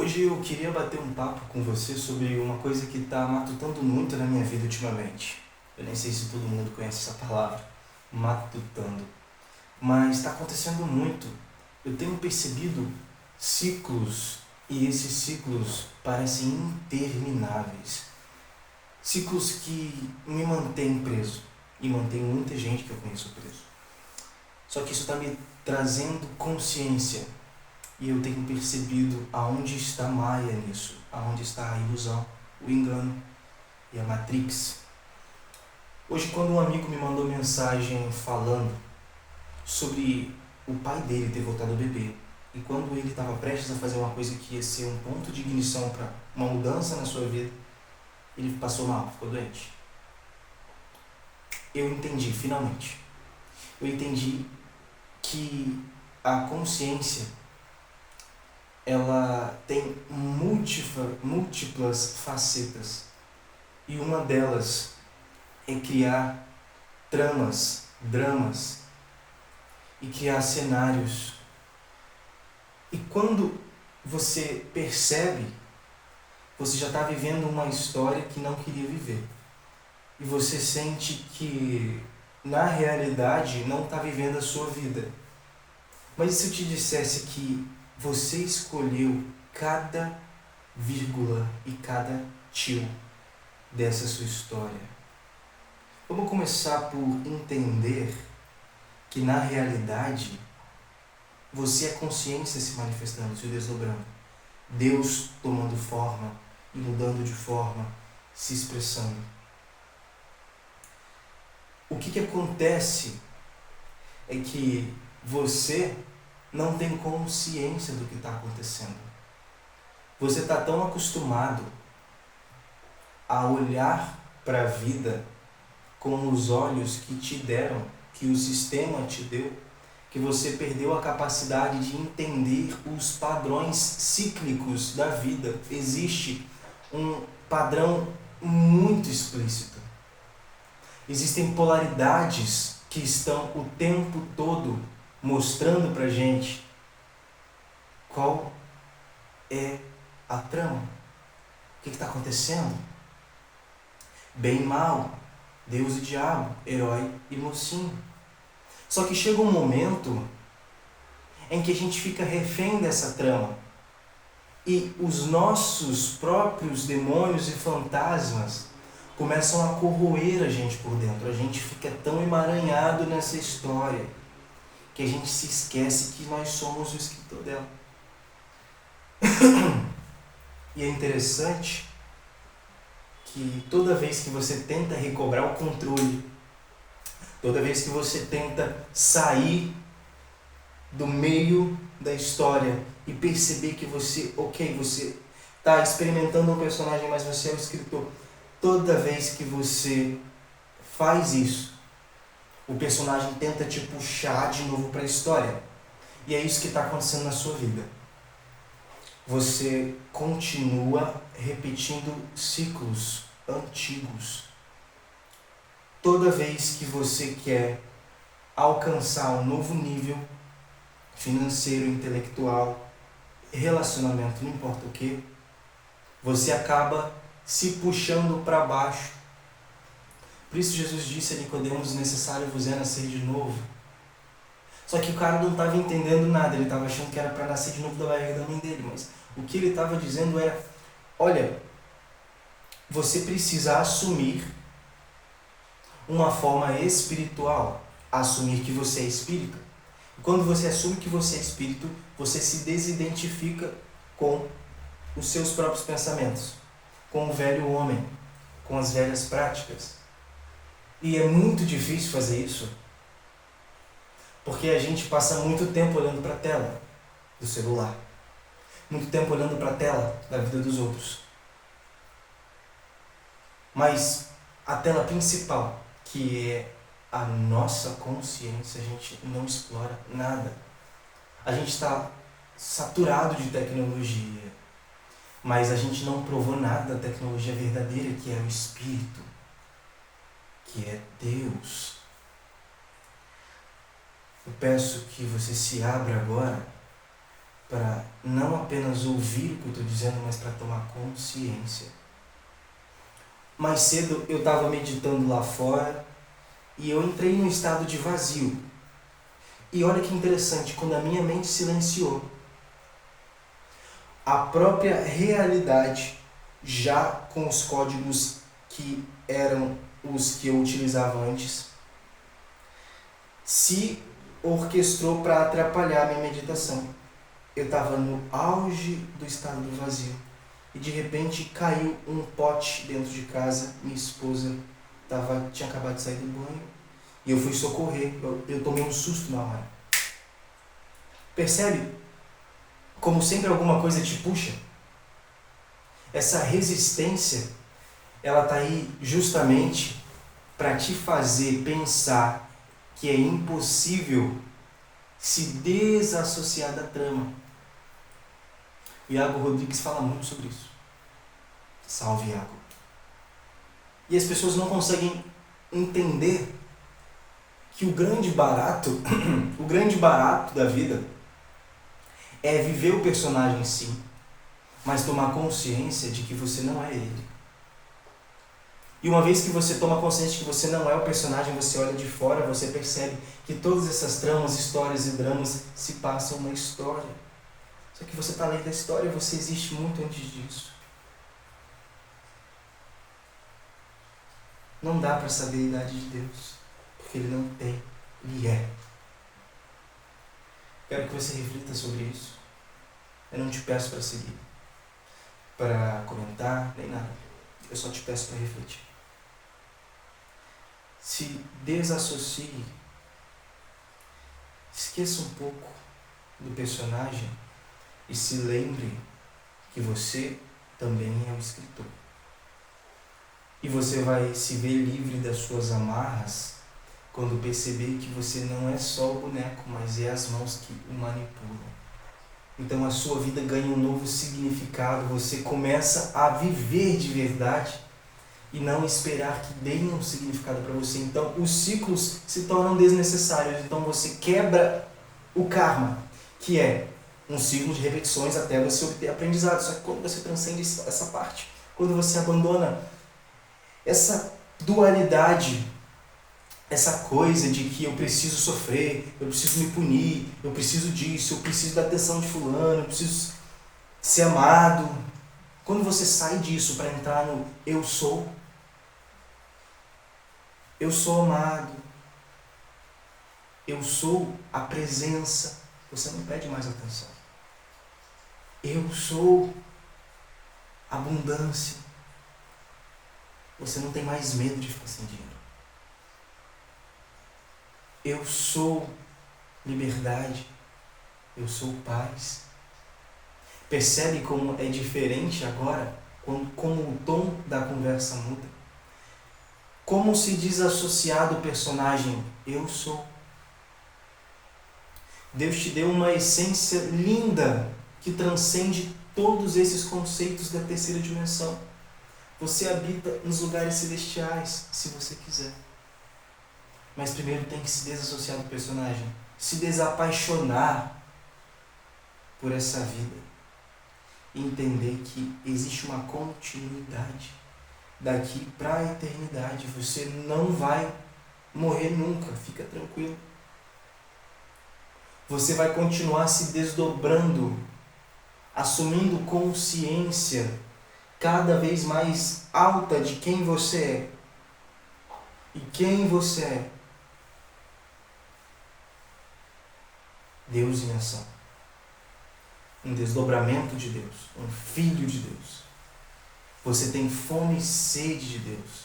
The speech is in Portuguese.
Hoje eu queria bater um papo com você sobre uma coisa que está matutando muito na minha vida ultimamente. Eu nem sei se todo mundo conhece essa palavra, matutando. Mas está acontecendo muito. Eu tenho percebido ciclos e esses ciclos parecem intermináveis. Ciclos que me mantêm preso e mantém muita gente que eu conheço preso. Só que isso está me trazendo consciência. E eu tenho percebido aonde está Maia nisso, aonde está a ilusão, o engano e a Matrix. Hoje, quando um amigo me mandou mensagem falando sobre o pai dele ter voltado a beber, e quando ele estava prestes a fazer uma coisa que ia ser um ponto de ignição para uma mudança na sua vida, ele passou mal, ficou doente. Eu entendi, finalmente. Eu entendi que a consciência ela tem múltiplas facetas. E uma delas é criar tramas, dramas e criar cenários. E quando você percebe, você já está vivendo uma história que não queria viver. E você sente que, na realidade, não está vivendo a sua vida. Mas e se eu te dissesse que você escolheu cada vírgula e cada tio dessa sua história? Vamos começar por entender que, na realidade, você é consciência se manifestando, se desdobrando. Deus tomando forma e mudando de forma, se expressando. O que acontece é que você não tem consciência do que está acontecendo. Você está tão acostumado a olhar para a vida com os olhos que te deram, que o sistema te deu, que você perdeu a capacidade de entender os padrões cíclicos da vida. Existe um padrão muito explícito. Existem polaridades que estão o tempo todo mostrando pra gente qual é a trama. O que está acontecendo? Bem e mal, Deus e diabo, herói e mocinho. Só que chega um momento em que a gente fica refém dessa trama. E os nossos próprios demônios e fantasmas começam a corroer a gente por dentro. A gente fica tão emaranhado nessa história que a gente se esquece que nós somos o escritor dela. E é interessante que toda vez que você tenta recobrar o controle, toda vez que você tenta sair do meio da história e perceber que você está experimentando um personagem, mas você é o escritor, toda vez que você faz isso, o personagem tenta te puxar de novo para a história. E é isso que está acontecendo na sua vida. Você continua repetindo ciclos antigos. Toda vez que você quer alcançar um novo nível financeiro, intelectual, relacionamento, não importa o que, você acaba se puxando para baixo. Por isso Jesus disse a Nicodemos: necessário vos é nascer de novo. Só que o cara não estava entendendo nada, ele estava achando que era para nascer de novo da barriga da mãe dele, mas o que ele estava dizendo era: olha, você precisa assumir uma forma espiritual, assumir que você é espírito. E quando você assume que você é espírito, você se desidentifica com os seus próprios pensamentos, com o velho homem, com as velhas práticas. E é muito difícil fazer isso, porque a gente passa muito tempo olhando para a tela do celular, muito tempo olhando para a tela da vida dos outros. Mas a tela principal, que é a nossa consciência, a gente não explora nada. A gente está saturado de tecnologia, mas a gente não provou nada da tecnologia verdadeira, que é o Espírito, que é Deus. Eu peço que você se abra agora para não apenas ouvir o que eu estou dizendo, mas para tomar consciência. Mais cedo eu estava meditando lá fora e eu entrei num estado de vazio. E olha que interessante, quando a minha mente silenciou, a própria realidade, já com os códigos que eram os que eu utilizava antes, se orquestrou para atrapalhar a minha meditação. Eu estava no auge do estado do vazio e de repente caiu um pote dentro de casa. Minha esposa tinha acabado de sair do banho e eu fui socorrer. Eu tomei um susto na hora. Percebe como sempre alguma coisa te puxa? Essa resistência, ela está aí justamente para te fazer pensar que é impossível se desassociar da trama. O Iago Rodrigues fala muito sobre isso. Salve, Iago. E as pessoas não conseguem entender que o grande barato da vida é viver o personagem sim, mas tomar consciência de que você não é ele. E uma vez que você toma consciência de que você não é o personagem, você olha de fora, você percebe que todas essas tramas, histórias e dramas se passam na história. Só que você está além da história, você existe muito antes disso. Não dá para saber a idade de Deus, porque Ele não tem, Ele é. Quero que você reflita sobre isso. Eu não te peço para seguir, para comentar, nem nada. Eu só te peço para refletir. Se desassocie, esqueça um pouco do personagem e se lembre que você também é o escritor. E você vai se ver livre das suas amarras quando perceber que você não é só o boneco, mas é as mãos que o manipulam. Então a sua vida ganha um novo significado, você começa a viver de verdade e não esperar que deem um significado para você. Então os ciclos se tornam desnecessários, então você quebra o karma, que é um ciclo de repetições até você obter aprendizado. Só que quando você transcende essa parte, quando você abandona essa dualidade, essa coisa de que eu preciso sofrer, eu preciso me punir, eu preciso disso, eu preciso da atenção de fulano, eu preciso ser amado. Quando você sai disso para entrar no eu sou amado, eu sou a presença, você não pede mais atenção. Eu sou abundância, você não tem mais medo de ficar sem dinheiro. Eu sou liberdade, eu sou paz. Percebe como é diferente agora, como o tom da conversa muda? Como se desassociar do personagem eu sou? Deus te deu uma essência linda que transcende todos esses conceitos da terceira dimensão. Você habita nos lugares celestiais, se você quiser. Mas primeiro tem que se desassociar do personagem, se desapaixonar por essa vida e entender que existe uma continuidade daqui para a eternidade. Você não vai morrer nunca, fica tranquilo. Você vai continuar se desdobrando, assumindo consciência cada vez mais alta de quem você é. E quem você é? Deus em ação. Um desdobramento de Deus, um filho de Deus. Você tem fome e sede de Deus.